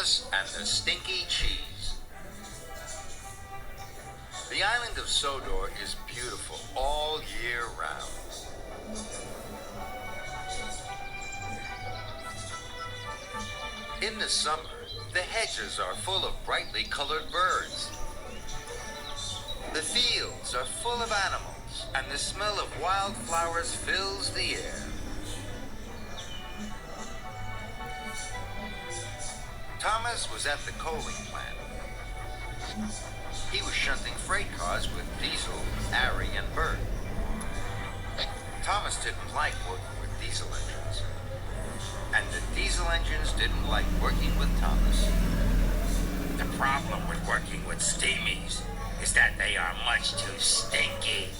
Thomas and the Stinky Cheese. The island of Sodor is beautiful all year round. In the summer, the hedges are full of brightly colored birds. The fields are full of animals, and the smell of wildflowers fills the air. Thomas was at the coaling plant. He was shunting freight cars with Diesel, Ari, and Bert. Thomas didn't like working with diesel engines, and the diesel engines didn't like working with Thomas. The problem with working with steamies is that they are much too stinky.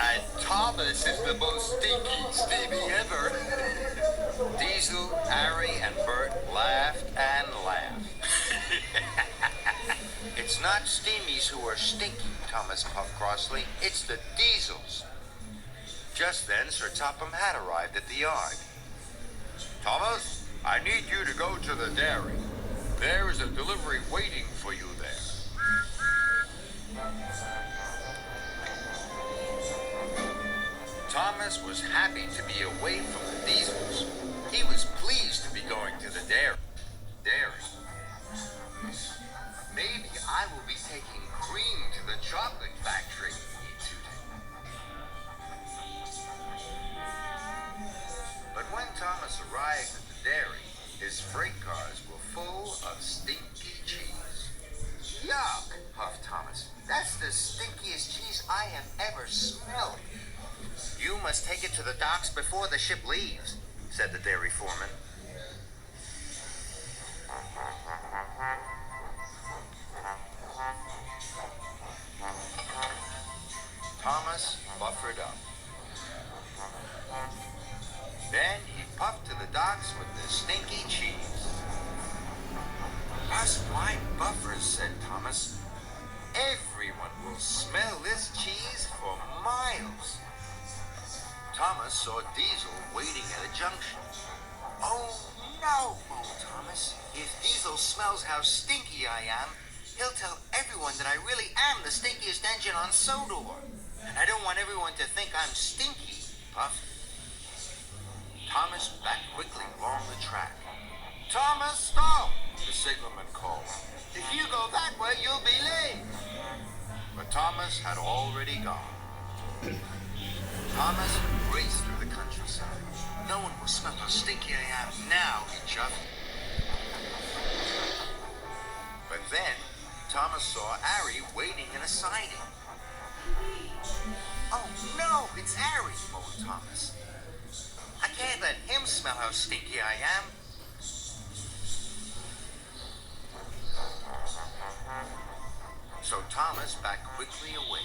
And Thomas is the most stinky steamy ever. Diesel, Ari, and Bert laughed and laughed. It's not steamies who are stinky, Thomas puffed crossly. It's the diesels. Just then, Sir Topham had arrived at the yard. Thomas, I need you to go to the dairy. There is a delivery waiting for you there. Thomas was happy to be away from the diesels. He was pleased to be going to the dairy. Maybe I will be taking cream to the chocolate factory, he tooted. But when Thomas arrived at the dairy, his freight cars were full of stinky cheese. Yuck, puffed Thomas. That's the stinkiest cheese I have ever smelled. You must take it to the docks before the ship leaves, said the dairy foreman. Thomas buffered up. Then he puffed to the docks with the stinky cheese. Us white buffers, said Thomas. Everyone will smell this cheese for miles. Thomas saw Diesel waiting at a junction. Oh no, moaned Thomas. If Diesel smells how stinky I am, he'll tell everyone that I really am the stinkiest engine on Sodor. And I don't want everyone to think I'm stinky, Puff. Thomas backed quickly along the track. Thomas, stop, the signalman called. If you go that way, you'll be late. But Thomas had already gone. Thomas raced through the countryside. No one will smell how stinky I am now, he chuffed. But then, Thomas saw Ari waiting in a siding. Oh no, it's Ari, moaned Thomas. I can't let him smell how stinky I am. So Thomas backed quickly away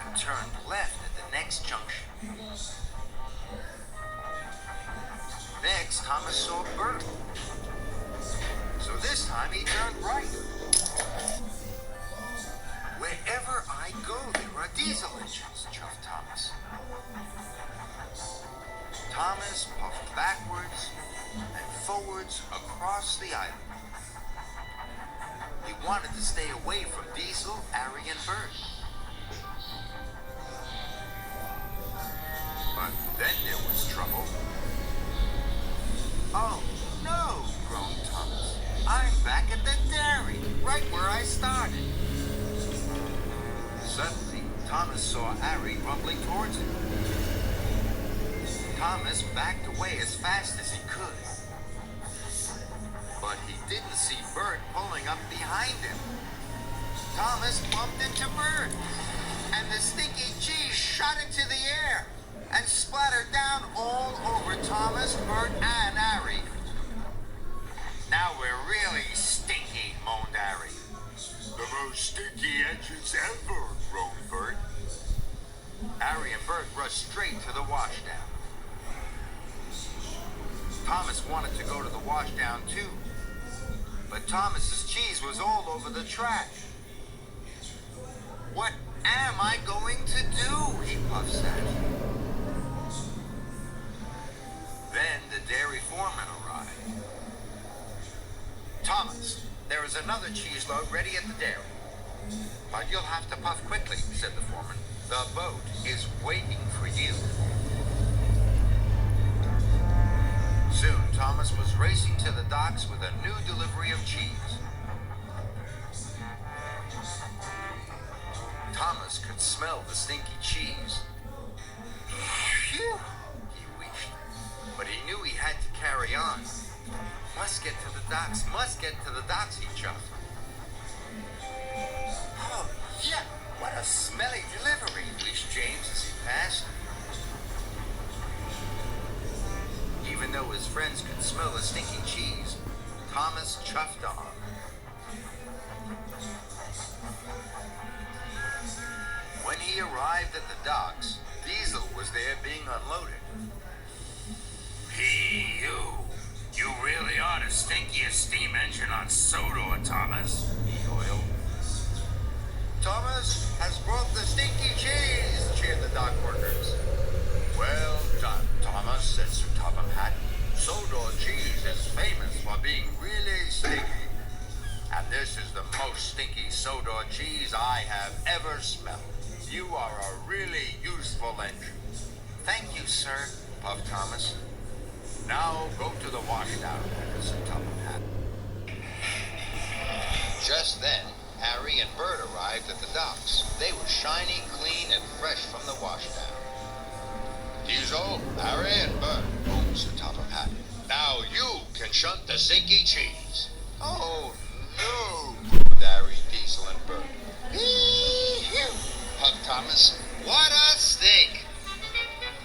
and turned left at the next junction. Next, Thomas saw Bert. So this time he turned right. Wherever I go, there are diesel engines, chuffed Thomas. Thomas puffed backwards and forwards across the island. He wanted to stay away from Diesel, Ari, and Bert. But then there was trouble. Oh no, groaned Thomas. I'm back at the dairy, right where I started. Suddenly, Thomas saw Ari rumbling towards him. Thomas backed away as fast as he could. But he didn't see Bert pulling up behind him. Thomas bumped into Bert, and the stinky cheese shot into the air and splattered down all over Thomas, Bert, and Ari. Now we're really stinky, moaned Ari. The most stinky engines ever, groaned Bert. Ari and Bert rushed straight to the washdown. Thomas wanted to go to the washdown too, but Thomas's cheese was all over the track. What am I going to do? He puffed sadly. Then the dairy Thomas, there is another cheese load ready at the dairy. But you'll have to puff quickly, said the foreman. The boat is waiting for you. Soon, Thomas was racing to the docks with a new delivery of cheese. Thomas could smell the stinky cheese. Phew, he wished. But he knew he had to carry on. Must get to the docks, he chuckled. Oh, yeah, what a smelly delivery, wished James as he passed. Even though his friends could smell the stinky cheese, Thomas chuffed on. When he arrived at the docks, Diesel was there being unloaded. Hey, you really are the stinkiest steam engine on Sodor, Thomas. He oiled. Thomas has brought the stinky cheese, cheered the dock workers. Well done, Thomas, said Sir Topham Hatt. Sodor cheese is famous for being really stinky. And this is the most stinky Sodor cheese I have ever smelled. You are a really useful engine. Thank you, sir, puffed Thomas. Now go to the washdown, said Topham Hatt. Just then, Harry and Bert arrived at the docks. They were shiny, clean, and fresh from the washdown. Diesel, Harry, and Bert, boomed Sir Topham Hatt. Now you can shunt the stinky cheese. Oh, no, boomed Harry, Diesel, and Bert. Puffed Thomas. What